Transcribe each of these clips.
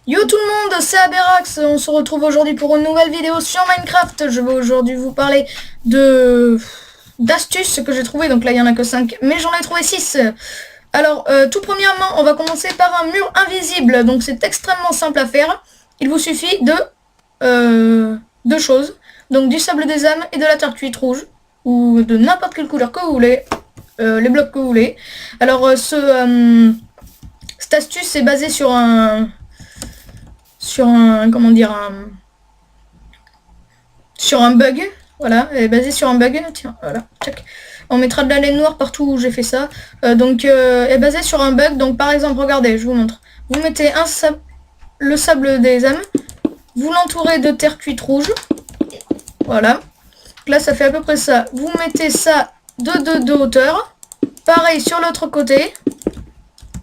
Yo tout le monde, c'est Aberax, on se retrouve aujourd'hui pour une nouvelle vidéo sur Minecraft. Je vais aujourd'hui vous parler de d'astuces que j'ai trouvé, donc là il y en a que 5, mais j'en ai trouvé 6. Alors tout premièrement, on va commencer par un mur invisible, donc c'est extrêmement simple à faire. Il vous suffit de deux choses, donc du sable des âmes et de la terre cuite rouge, ou de n'importe quelle couleur que vous voulez, les blocs que vous voulez. Alors cette astuce est basée sur un comment dire, sur un bug. Voilà, elle est basée sur un bug. Tiens, voilà, check. On mettra de la laine noire partout où j'ai fait ça. Elle est basée sur un bug. Donc par exemple, regardez, je vous montre. Vous mettez le sable des âmes, vous l'entourez de terre cuite rouge. Voilà. Là, ça fait à peu près ça. Vous mettez ça de hauteur. Pareil sur l'autre côté.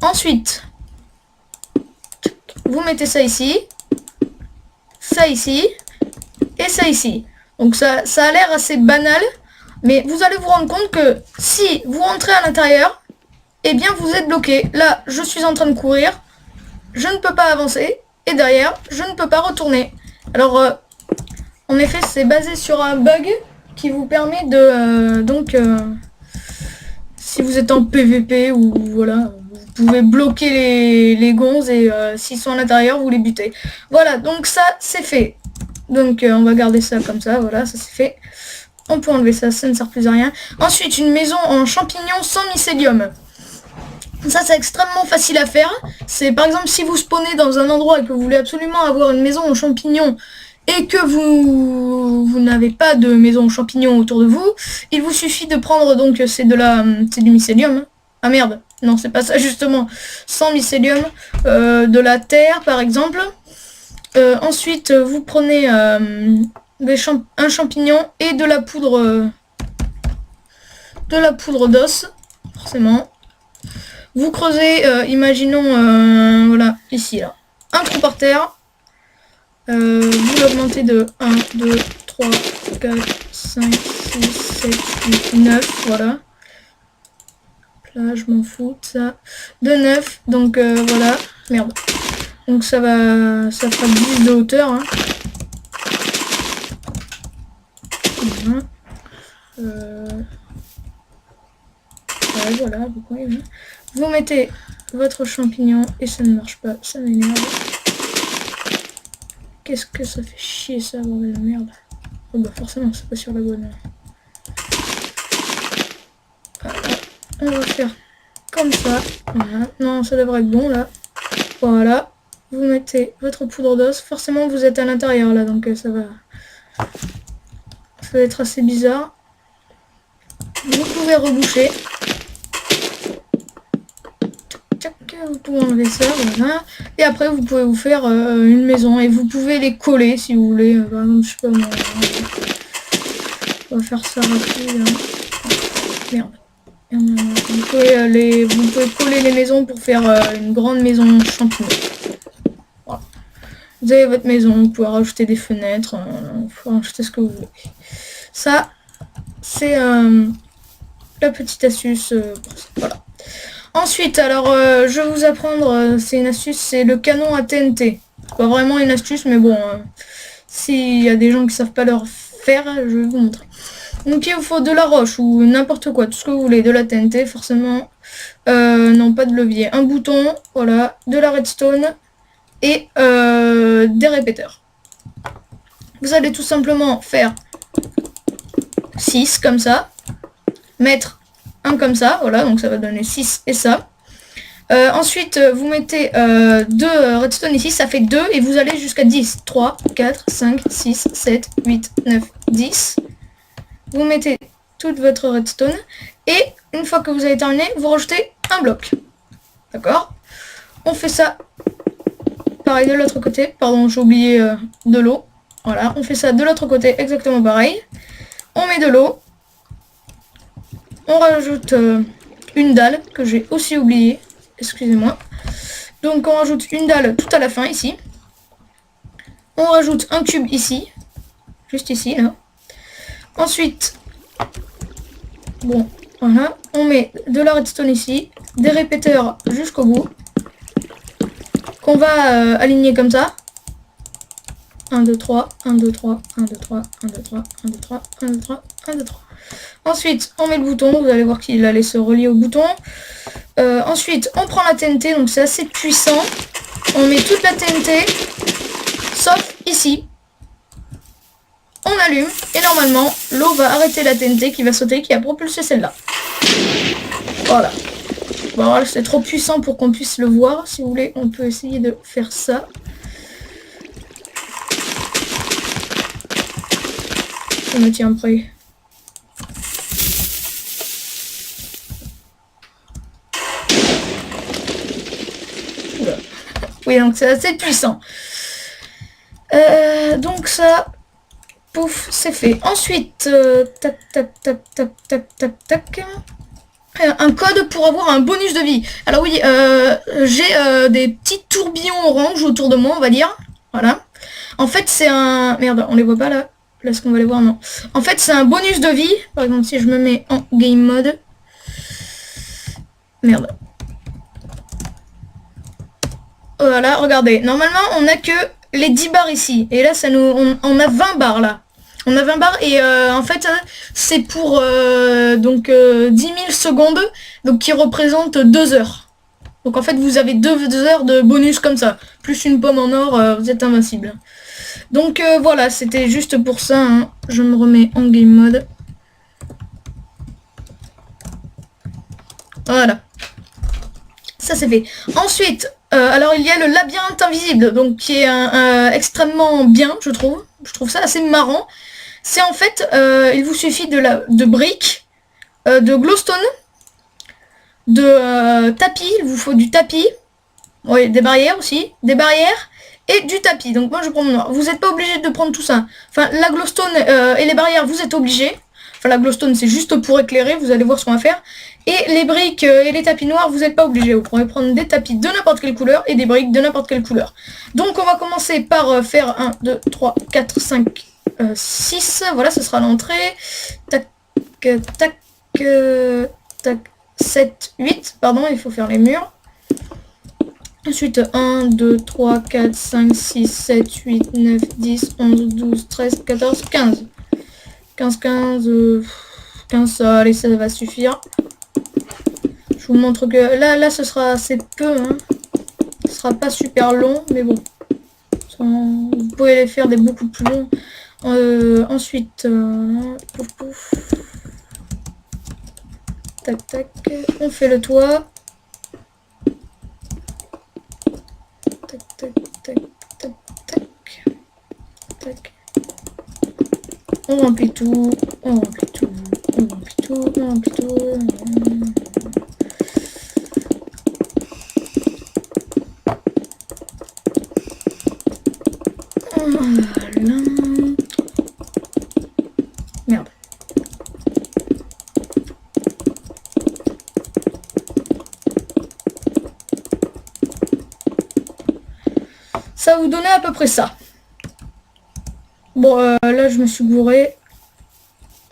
Ensuite, vous mettez ça ici, ça ici, et ça ici. Donc ça a l'air assez banal, mais vous allez vous rendre compte que si vous rentrez à l'intérieur, eh bien vous êtes bloqué. Là, je suis en train de courir, je ne peux pas avancer, et derrière, je ne peux pas retourner. Alors, en effet, c'est basé sur un bug qui vous permet de... si vous êtes en PVP ou voilà... Vous pouvez bloquer les gonzes et s'ils sont à l'intérieur, vous les butez. Voilà, donc ça, c'est fait. Donc on va garder ça comme ça, voilà, ça c'est fait. On peut enlever ça, ça ne sert plus à rien. Ensuite, une maison en champignons sans mycélium. Ça, c'est extrêmement facile à faire. C'est par exemple si vous spawnez dans un endroit et que vous voulez absolument avoir une maison en champignons et que vous n'avez pas de maison en champignons autour de vous, il vous suffit de prendre, donc c'est du mycélium. Ah merde, non c'est pas ça justement, sans mycélium, de la terre par exemple. Ensuite vous prenez un champignon et de la poudre d'os, forcément. Vous creusez, imaginons, voilà, ici là, un trou par terre. Vous l'augmentez de 1, 2, 3, 4, 5, 6, 7, 8, 9, voilà. Là, je m'en fous de ça. De 9, donc voilà. Merde. Donc ça fera 10 de hauteur. Hein. Voilà. Ouais, voilà, vous mettez votre champignon et ça ne marche pas, ça m'énerve. Qu'est-ce que ça fait chier ça, bordel de merde. Oh bah forcément, c'est pas sur la bonne. On va faire comme ça. Voilà. Non, ça devrait être bon là. Voilà. Vous mettez votre poudre d'os. Forcément, vous êtes à l'intérieur là, donc ça va être assez bizarre. Vous pouvez reboucher. Vous pouvez enlever ça, voilà. Et après, vous pouvez vous faire une maison et vous pouvez les coller si vous voulez. Par exemple, je sais pas moi. On va faire ça rapide. Merde. Vous pouvez coller les maisons pour faire une grande maison champignon. Voilà. Vous avez votre maison, vous pouvez rajouter des fenêtres, vous pouvez rajouter ce que vous voulez. Ça, c'est la petite astuce. Voilà. Ensuite, alors, je vais vous apprendre, c'est une astuce, c'est le canon à TNT. C'est pas vraiment une astuce, mais bon, s'il y a des gens qui savent pas leur faire, je vais vous montrer. Donc il vous faut de la roche ou n'importe quoi, tout ce que vous voulez, de la TNT forcément, non pas de levier, un bouton, voilà, de la redstone et des répéteurs. Vous allez tout simplement faire 6 comme ça, mettre un comme ça, voilà, donc ça va donner 6 et ça. Ensuite vous mettez 2 redstone ici, ça fait 2 et vous allez jusqu'à 10, 3, 4, 5, 6, 7, 8, 9, 10. Vous mettez toute votre redstone et une fois que vous avez terminé, vous rajoutez un bloc. D'accord? On fait ça pareil de l'autre côté. Pardon, j'ai oublié de l'eau. Voilà, on fait ça de l'autre côté exactement pareil. On met de l'eau. On rajoute une dalle que j'ai aussi oublié. Excusez-moi. Donc on rajoute une dalle tout à la fin ici. On rajoute un cube ici. Juste ici, là. Ensuite, bon, voilà, on met de la redstone ici, des répéteurs jusqu'au bout. qu'on va aligner comme ça. 1, 2, 3, 1, 2, 3, 1, 2, 3, 1, 2, 3, 1, 2, 3, 1, 2, 3, 1, 2, 3. Ensuite, on met le bouton, vous allez voir qu'il allait se relier au bouton. Ensuite, on prend la TNT, donc c'est assez puissant. On met toute la TNT, sauf ici. On allume, et normalement, l'eau va arrêter la TNT qui va sauter, qui a propulsé celle-là. Voilà. Bon, voilà, c'est trop puissant pour qu'on puisse le voir. Si vous voulez, on peut essayer de faire ça. Je me tiens prêt. Oula. Oui, donc c'est assez puissant. Donc ça, pouf, c'est fait. Ensuite, tac, tac, tac, tac, tac, tac, tac. Un code pour avoir un bonus de vie. Alors oui, j'ai des petits tourbillons orange autour de moi, on va dire. Voilà. En fait, c'est un... Merde, on les voit pas là. Là, est-ce qu'on va les voir? Non. En fait, c'est un bonus de vie. Par exemple, si je me mets en game mode. Merde. Voilà, regardez. Normalement, on n'a que les 10 barres ici. Et là, ça nous, on a 20 barres là. On a 20 barres et en fait, c'est pour donc 10 000 secondes. Donc, qui représente 2 heures. Donc, en fait, vous avez 2 heures de bonus comme ça. Plus une pomme en or, vous êtes invincible. Donc voilà, c'était juste pour ça. Hein. Je me remets en game mode. Voilà. Ça c'est fait. Ensuite, alors il y a le labyrinthe invisible, donc qui est extrêmement bien, je trouve. Je trouve ça assez marrant. C'est en fait, il vous suffit de briques, de glowstone, de tapis. Il vous faut du tapis. Oui, des barrières aussi. Des barrières. Et du tapis, donc moi je prends mon noir. Vous n'êtes pas obligé de prendre tout ça. Enfin, la glowstone et les barrières, vous êtes obligés. Enfin, la glowstone, c'est juste pour éclairer, vous allez voir ce qu'on va faire. Et les briques et les tapis noirs, vous n'êtes pas obligés. Vous pourrez prendre des tapis de n'importe quelle couleur et des briques de n'importe quelle couleur. Donc, on va commencer par faire 1, 2, 3, 4, 5, 6. Voilà, ce sera l'entrée. Tac, tac, tac, 7, 8. Pardon, il faut faire les murs. Ensuite, 1, 2, 3, 4, 5, 6, 7, 8, 9, 10, 11, 12, 13, 14, 15. 15, 15, allez, ça va suffire. Je vous montre que là, ce sera assez peu. Hein. Ce sera pas super long, mais bon. Vous pouvez les faire des beaucoup plus longs. Ensuite, pouf, pouf. Tac, tac. On fait le toit. Tac, tac, tac, tac, tac, tac. On remplit tout, on remplit tout, on remplit tout, on remplit tout. Voilà. Merde. Ça va vous donner à peu près ça. Bon, là, je me suis gouré.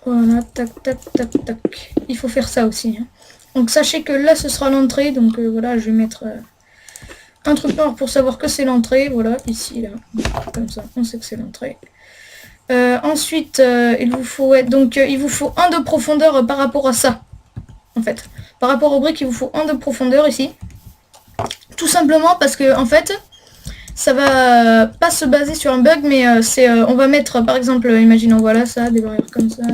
Voilà, tac, tac, tac, tac. Il faut faire ça aussi. Hein. Donc, sachez que là, ce sera l'entrée. Donc, voilà, je vais mettre un truc noir pour savoir que c'est l'entrée. Voilà, ici, là. Comme ça, on sait que c'est l'entrée. Ensuite, il vous faut il vous faut 1 de profondeur par rapport à ça. En fait. Par rapport aux briques, il vous faut 1 de profondeur ici. Tout simplement parce que, en fait... Ça va pas se baser sur un bug, mais on va mettre, par exemple, imaginons, voilà, ça, des barrières comme ça.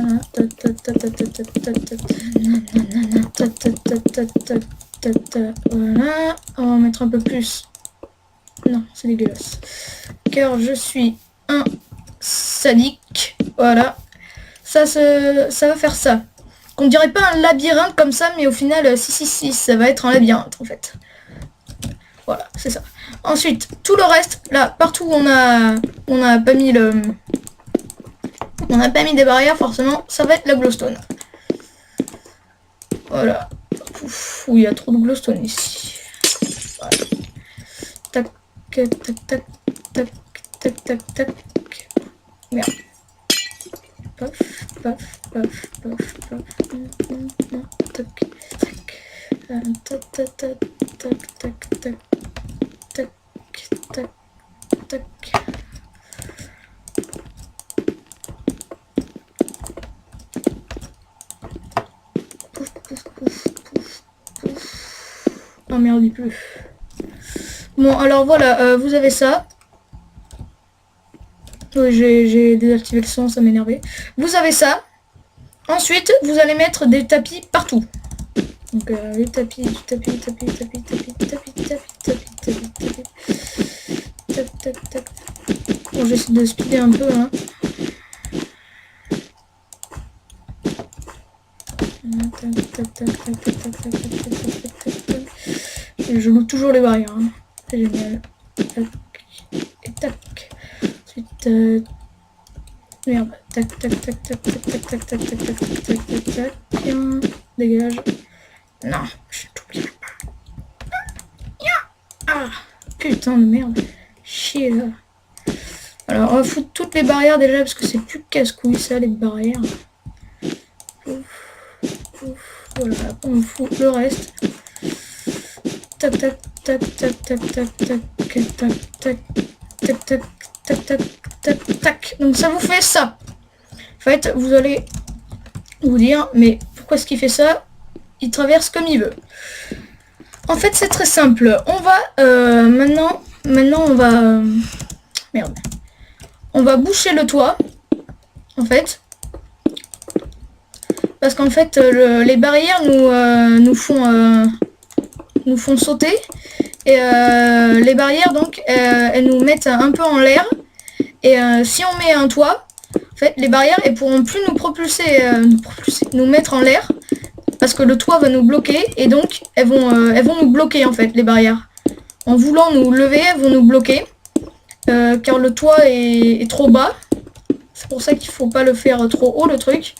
Voilà, on va mettre un peu plus. Non, c'est dégueulasse. Car je suis un sadique. Voilà. Ça va faire ça. On dirait pas un labyrinthe comme ça, mais au final, si, ça va être un labyrinthe, en fait. Voilà, c'est ça. Ensuite, tout le reste, là, partout où on a pas mis on n'a pas mis des barrières, forcément, ça va être la glowstone. Voilà. Ouf, il y a trop de glowstone ici. Voilà. Tac, tac, tac, tac, tac, tac, tac. Merde. Paf, paf, paf, paf, paf. Tac, tac. Tac, tac, tac, tac, tac, tac. Oh merde, il pleut. Bon, alors voilà, vous avez ça. Oui, j'ai désactivé le son, ça m'énervait. Vous avez ça. Ensuite, vous allez mettre des tapis partout. Donc les tapis, tapis. Bon, j'essaie de speeder un peu, hein. Je loue toujours les barrières, hein. C'est génial. Tac. Et tac. Ensuite, merde. Tac. Dégage. Non, je t'oublie pas. Ah, putain de merde. Chier là. Alors, on va foutre toutes les barrières déjà parce que c'est plus casse-couille ça, les barrières. Voilà, on fout le reste. Tac. Donc ça vous fait ça. En fait, vous allez vous dire, mais pourquoi est-ce qu'il fait ça? Il traverse comme il veut. En fait, c'est très simple. On va maintenant on va merde. On va boucher le toit. En fait. Parce qu'en fait, les barrières nous font sauter. Et les barrières, donc, elles nous mettent un peu en l'air. Et si on met un toit, en fait, les barrières, elles pourront plus nous propulser, nous mettre en l'air. Parce que le toit va nous bloquer. Et donc, elles vont nous bloquer, en fait, les barrières. En voulant nous lever, elles vont nous bloquer. Car le toit est trop bas. C'est pour ça qu'il faut pas le faire trop haut, le truc.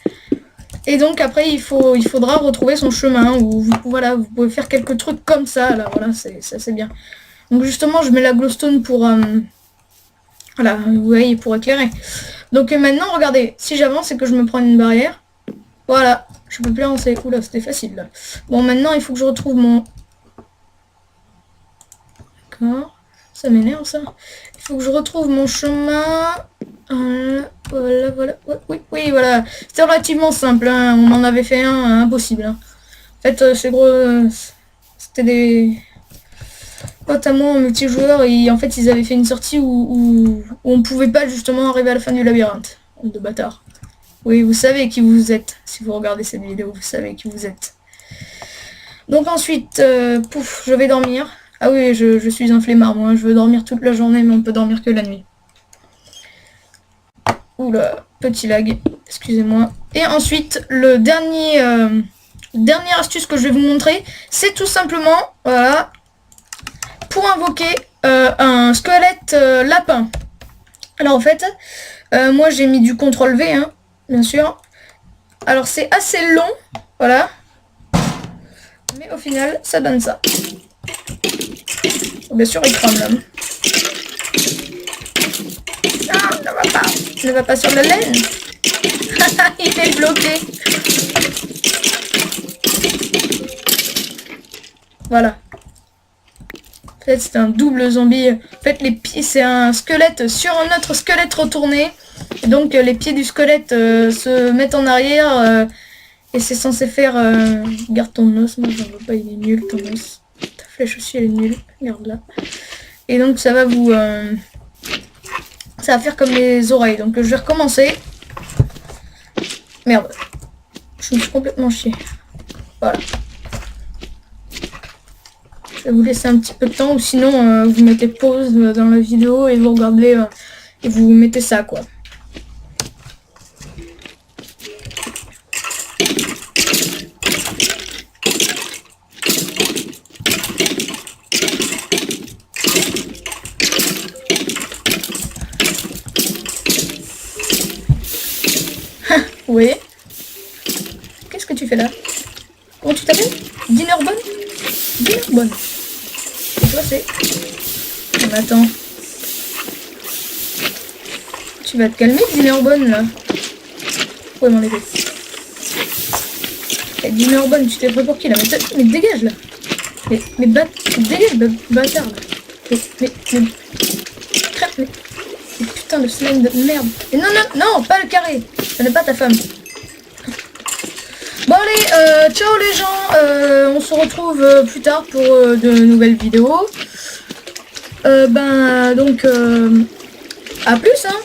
Et donc après il faudra retrouver son chemin ou voilà, vous pouvez faire quelques trucs comme ça là, voilà, c'est bien. Donc justement je mets la glowstone pour voilà, vous voyez, pour éclairer. Donc maintenant regardez, si j'avance et que je me prends une barrière, voilà, je peux plus avancer. Oula, c'était facile là. Bon, maintenant il faut que je retrouve mon... D'accord, ça m'énerve ça. Il faut que je retrouve mon chemin. Voilà. Oui, voilà. C'était relativement simple, hein. On en avait fait un impossible. Hein. En fait, c'est gros. C'était des potes à moi en multijoueur et en fait ils avaient fait une sortie où on pouvait pas justement arriver à la fin du labyrinthe. De bâtard. Oui, vous savez qui vous êtes. Si vous regardez cette vidéo, vous savez qui vous êtes. Donc ensuite, pouf, je vais dormir. Ah oui, je suis un flemmard, moi. Je veux dormir toute la journée, mais on peut dormir que la nuit. Oula, petit lag, excusez-moi. Et ensuite, le dernière astuce que je vais vous montrer, c'est tout simplement, voilà, pour invoquer un squelette lapin. Alors en fait, moi j'ai mis du CTRL V, hein, bien sûr. Alors c'est assez long, voilà. Mais au final, ça donne ça. Bien sûr, il crame l'homme. Non, ne va pas. Ne va pas sur la laine. Il est bloqué. Voilà. En fait, c'est un double zombie. En fait, les pieds, c'est un squelette sur un autre squelette retourné. Et donc, les pieds du squelette se mettent en arrière. Et c'est censé faire... Garde ton os. Moi, j'en veux pas. Il est nul, ton os. Ta flèche aussi, elle est nulle. Regarde là. Et donc, ça va vous... ça va faire comme les oreilles. Donc, je vais recommencer. Merde. Je me suis complètement chié. Voilà. Je vais vous laisser un petit peu de temps. Ou sinon, vous mettez pause dans la vidéo et vous regardez... et vous mettez ça, quoi. Oui. Qu'est-ce que tu fais là? Comment tu t'appelles? Dinnerbone? Dinnerbone. Et toi c'est... On attend. Tu vas te calmer, Dinnerbone, là. Ouais, m'en aider. Eh, Dinnerbone, tu t'es pris pour qui là? Mais dégage là. Mais dégage, bâtard là. Mais crêpe, mais putain de slime de merde. Et non, pas le carré. Ce n'est pas ta femme. Bon allez, ciao les gens, on se retrouve plus tard pour de nouvelles vidéos. Donc, à plus hein.